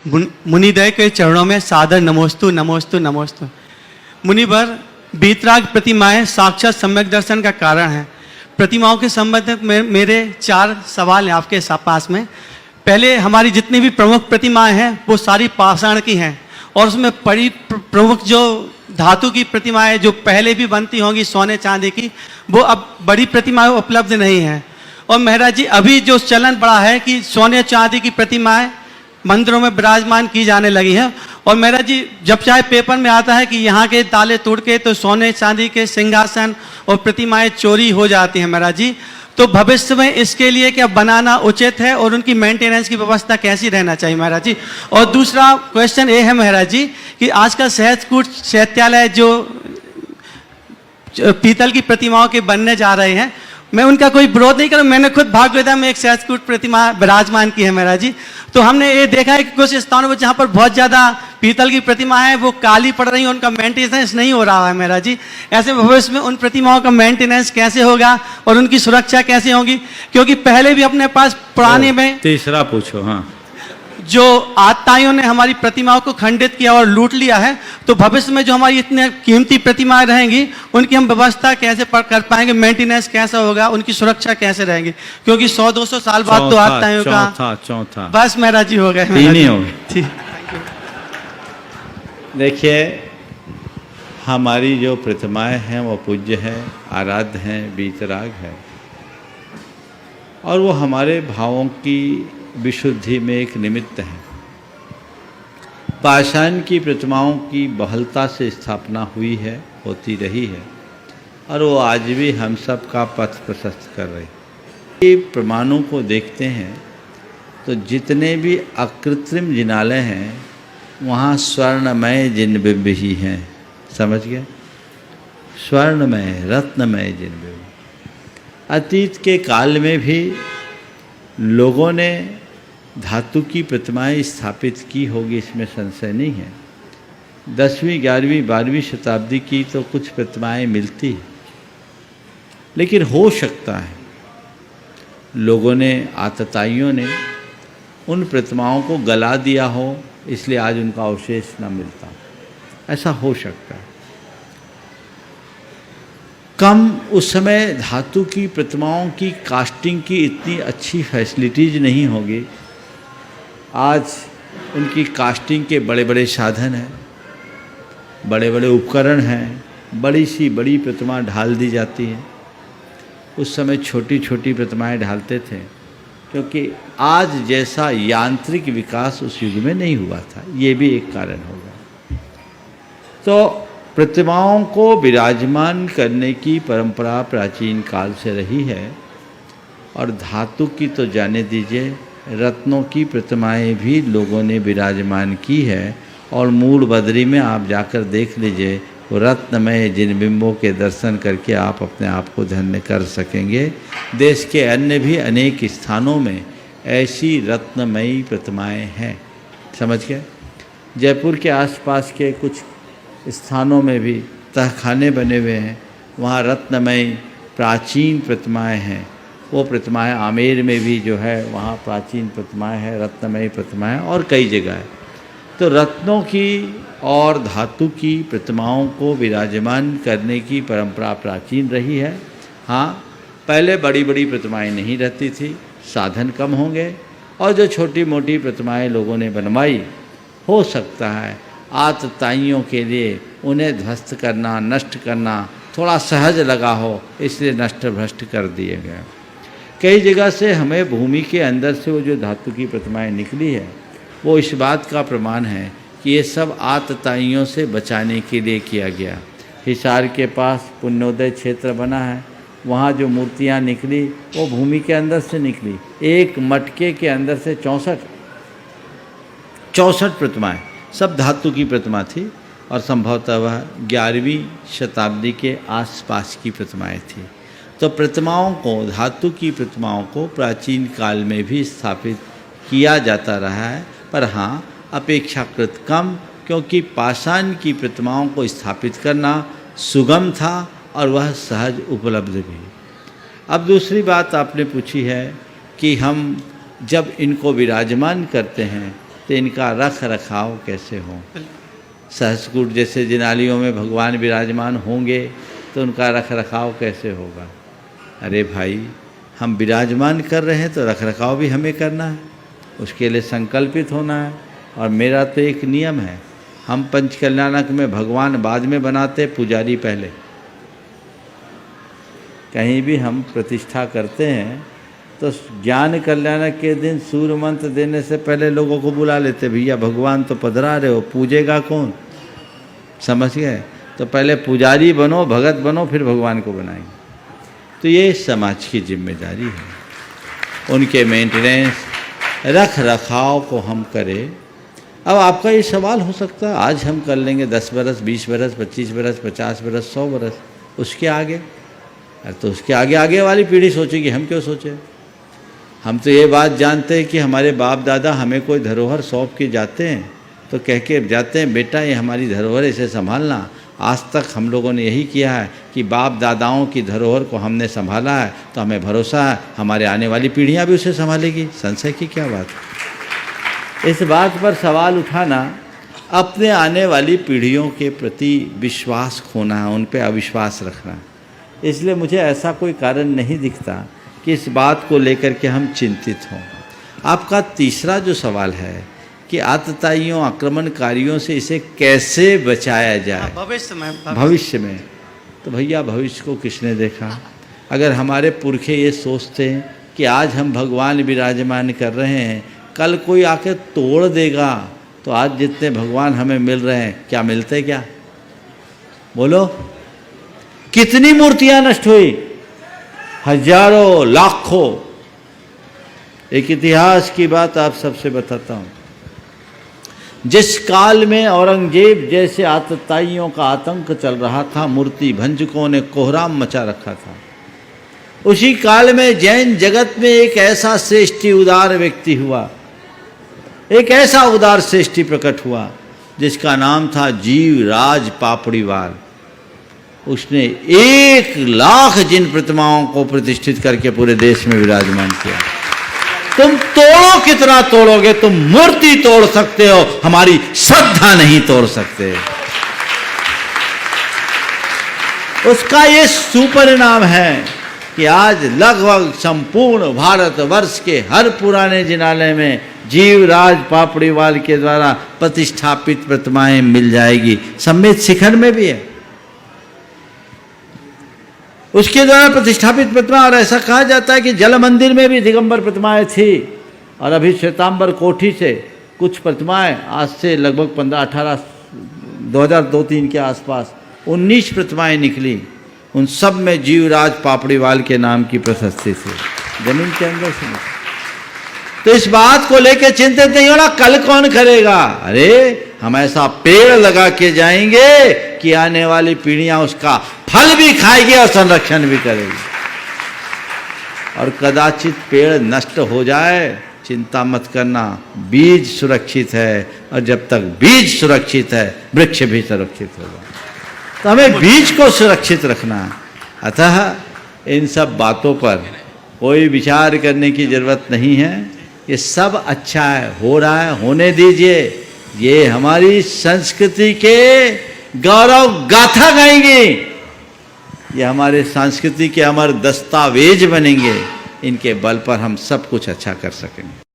मुनिदय के चरणों में सादर नमोस्तु नमोस्तु नमोस्तु। मुनिवर, बीतराग प्रतिमाएं साक्षात सम्यक दर्शन का कारण है। प्रतिमाओं के संबंध में मेरे 4 सवाल हैं आपके पास में। पहले, हमारी जितनी भी प्रमुख प्रतिमाएं हैं वो सारी पाषाण की हैं, और उसमें बड़ी प्रमुख जो धातु की प्रतिमाएं जो पहले भी बनती होंगी सोने चांदी की, वो अब बड़ी प्रतिमाएं उपलब्ध नहीं हैं। और महाराज जी, अभी जो चलन बढ़ा है कि सोने चांदी की प्रतिमाएं मंदिरों में विराजमान की जाने लगी हैं। और महाराज जी, जब चाहे पेपर में आता है कि यहाँ के ताले तोड़ के तो सोने चांदी के सिंहासन और प्रतिमाएं चोरी हो जाती हैं महाराज जी। तो भविष्य में इसके लिए क्या बनाना उचित है और उनकी मेंटेनेंस की व्यवस्था कैसी रहना चाहिए महाराज जी? और दूसरा क्वेश्चन ये है महाराज जी कि आजकल सहजकूट साहित्यालय जो पीतल की प्रतिमाओं के बनने जा रहे हैं, मैं उनका कोई विरोध नहीं करूँ। मैंने खुद भागवत में एक सहजकूट प्रतिमा विराजमान की है महाराज जी। तो हमने ये देखा है कि कुछ स्थानों पर जहाँ पर बहुत ज़्यादा पीतल की प्रतिमा है वो काली पड़ रही है, उनका मेंटेनेंस नहीं हो रहा है महाराज जी। ऐसे भविष्य में उन प्रतिमाओं का मेंटेनेंस कैसे होगा और उनकी सुरक्षा कैसे होगी? क्योंकि पहले भी अपने पास पुराने में तीसरा पूछो। हाँ, जो आतताइयों ने हमारी प्रतिमाओं को खंडित किया और लूट लिया है, तो भविष्य में जो हमारी इतनी कीमती प्रतिमाएं रहेंगी उनकी हम व्यवस्था कैसे कर पाएंगे, मेंटेनेंस कैसा होगा, उनकी सुरक्षा कैसे रहेगी? क्योंकि 100-200 साल बाद तो आतताइयों का चौथा बस महाराज जी हो गए। नहीं होगी। देखिए, हमारी जो प्रतिमाएं हैं वो पूज्य है, आराध्य हैं, बीतराग है, और वो हमारे भावों की विशुद्धि में एक निमित्त है। पाषाण की प्रतिमाओं की बहुलता से स्थापना हुई है, होती रही है, और वो आज भी हम सब का पथ प्रशस्त कर रही है। ये प्रमाणों को देखते हैं तो जितने भी अकृत्रिम जिनालय हैं वहाँ स्वर्णमय जिनबिंब ही हैं। समझ गए? स्वर्णमय रत्नमय जिनबिंब। अतीत के काल में भी लोगों ने धातु की प्रतिमाएं स्थापित की होगी, इसमें संशय नहीं है। 10वीं 11वीं 12वीं शताब्दी की तो कुछ प्रतिमाएं मिलती हैं, लेकिन हो सकता है लोगों ने, आतताइयों ने उन प्रतिमाओं को गला दिया हो, इसलिए आज उनका अवशेष न मिलता। ऐसा हो सकता है। कम उस समय धातु की प्रतिमाओं की कास्टिंग की इतनी अच्छी फैसिलिटीज नहीं होगी। आज उनकी कास्टिंग के बड़े बड़े साधन हैं, बड़े बड़े उपकरण हैं, बड़ी सी बड़ी प्रतिमा ढाल दी जाती है। उस समय छोटी छोटी प्रतिमाएं ढालते थे, क्योंकि आज जैसा यांत्रिक विकास उस युग में नहीं हुआ था। ये भी एक कारण होगा। तो प्रतिमाओं को विराजमान करने की परंपरा प्राचीन काल से रही है, और धातु की तो जाने दीजिए, रत्नों की प्रतिमाएं भी लोगों ने विराजमान की है। और मूल बद्री में आप जाकर देख लीजिए, वो रत्नमय जिनबिंबों के दर्शन करके आप अपने आप को धन्य कर सकेंगे। देश के अन्य भी अनेक स्थानों में ऐसी रत्नमयी प्रतिमाएं हैं। समझ गए? जयपुर के आसपास के कुछ स्थानों में भी तहखाने बने हुए हैं, वहाँ रत्नमय प्राचीन प्रतिमाएं हैं। वो प्रतिमाएं आमेर में भी जो है वहाँ प्राचीन प्रतिमाएं हैं, रत्नमय प्रतिमाएं, और कई जगह है। तो रत्नों की और धातु की प्रतिमाओं को विराजमान करने की परंपरा प्राचीन रही है। हाँ, पहले बड़ी बड़ी प्रतिमाएं नहीं रहती थी, साधन कम होंगे, और जो छोटी मोटी प्रतिमाएं लोगों ने बनवाई, हो सकता है आतताइयों के लिए उन्हें ध्वस्त करना, नष्ट करना थोड़ा सहज लगा हो, इसलिए नष्ट भ्रष्ट कर दिए गए। कई जगह से हमें भूमि के अंदर से वो जो धातु की प्रतिमाएं निकली है, वो इस बात का प्रमाण है कि ये सब आतताइयों से बचाने के लिए किया गया। हिसार के पास पुण्योदय क्षेत्र बना है, वहाँ जो मूर्तियाँ निकली वो भूमि के अंदर से निकली। एक मटके के अंदर से 64 प्रतिमाएं, सब धातु की प्रतिमा थी, और संभवतः वह 11वीं शताब्दी के आसपास की प्रतिमाएं थी। तो प्रतिमाओं को, धातु की प्रतिमाओं को प्राचीन काल में भी स्थापित किया जाता रहा है, पर हाँ अपेक्षाकृत कम, क्योंकि पाषाण की प्रतिमाओं को स्थापित करना सुगम था और वह सहज उपलब्ध भी। अब दूसरी बात आपने पूछी है कि हम जब इनको विराजमान करते हैं तो इनका रख रखाव कैसे हो। सहस्रकूट जैसे जिनालियों में भगवान विराजमान होंगे तो उनका रख रखाव कैसे होगा। अरे भाई, हम विराजमान कर रहे हैं तो रख रखाव भी हमें करना है, उसके लिए संकल्पित होना है। और मेरा तो एक नियम है, हम पंचकल्याणक में भगवान बाद में बनाते, पुजारी पहले। कहीं भी हम प्रतिष्ठा करते हैं तो ज्ञान कल्याणक के दिन सूर्य मंत्र देने से पहले लोगों को बुला लेते, भैया भगवान तो पधरा रहे हो, पूजेगा कौन, समझ गए। तो पहले पुजारी बनो, भगत बनो, फिर भगवान को बनाएंगे। तो ये समाज की जिम्मेदारी है, उनके मेंटेनेंस रख रखाव को हम करें। अब आपका ये सवाल हो सकता है, आज हम कर लेंगे 10 बरस, 20 बरस, 25 बरस, 50 बरस, 100 बरस, उसके आगे? अरे तो उसके आगे आगे वाली पीढ़ी सोचेगी, हम क्यों सोचें। हम तो ये बात जानते हैं कि हमारे बाप दादा हमें कोई धरोहर सौंप के जाते हैं तो कह के जाते हैं, बेटा ये हमारी धरोहर, इसे संभालना। आज तक हम लोगों ने यही किया है कि बाप दादाओं की धरोहर को हमने संभाला है, तो हमें भरोसा है हमारे आने वाली पीढ़ियां भी उसे संभालेगी। संशय की क्या बात है। इस बात पर सवाल उठाना अपने आने वाली पीढ़ियों के प्रति विश्वास खोना है, उन पर अविश्वास रखना है। इसलिए मुझे ऐसा कोई कारण नहीं दिखता कि इस बात को लेकर के हम चिंतित हों। आपका तीसरा जो सवाल है कि आतताइयों, आक्रमणकारियों से इसे कैसे बचाया जाए भविष्य में, तो भैया भविष्य को किसने देखा। अगर हमारे पुरखे ये सोचते हैं कि आज हम भगवान विराजमान कर रहे हैं, कल कोई आके तोड़ देगा, तो आज जितने भगवान हमें मिल रहे हैं, क्या मिलते क्या, बोलो। कितनी मूर्तियां नष्ट हुई, हजारों, लाखों। एक इतिहास की बात आप सबसे बताता हूँ। जिस काल में औरंगजेब जैसे आतताइयों का आतंक चल रहा था, मूर्ति भंजकों ने कोहराम मचा रखा था, उसी काल में जैन जगत में एक ऐसा श्रेष्ठी उदार व्यक्ति हुआ, एक ऐसा उदार श्रेष्ठी प्रकट हुआ जिसका नाम था जीवराज पापड़ीवाल। उसने 1,00,000 जिन प्रतिमाओं को प्रतिष्ठित करके पूरे देश में विराजमान किया। तुम तोड़ो, कितना तोड़ोगे, तुम मूर्ति तोड़ सकते हो, हमारी श्रद्धा नहीं तोड़ सकते। उसका ये सुपरिणाम है कि आज लगभग संपूर्ण भारतवर्ष के हर पुराने जिनालय में जीवराज पापड़ीवाल के द्वारा प्रतिष्ठापित प्रतिमाएं मिल जाएगी। समेत शिखर में भी है उसके द्वारा प्रतिष्ठापित प्रतिमा। और ऐसा कहा जाता है कि जल मंदिर में भी दिगंबर प्रतिमाएं थी, और अभी श्वेतांबर कोठी से कुछ प्रतिमाएं आज से लगभग 15-18 2002-3 के आसपास 19 प्रतिमाएं निकली। उन सब में जीवराज पापड़ीवाल के नाम की प्रशस्ति थी, जमीन के अंदर से। तो इस बात को लेकर चिंतित नहीं होना, कल कौन करेगा। अरे हम ऐसा पेड़ लगा के जाएंगे कि आने वाली पीढ़ियां उसका फल भी खाएगी और संरक्षण भी करेगी। और कदाचित पेड़ नष्ट हो जाए, चिंता मत करना, बीज सुरक्षित है, और जब तक बीज सुरक्षित है वृक्ष भी सुरक्षित होगा। तो हमें बीज को सुरक्षित रखना है। अतः इन सब बातों पर कोई विचार करने की जरूरत नहीं है। ये सब अच्छा है, हो रहा है, होने दीजिए। ये हमारी संस्कृति के गौरव गाथा गाएंगे, ये हमारे संस्कृति के अमर दस्तावेज बनेंगे। इनके बल पर हम सब कुछ अच्छा कर सकेंगे।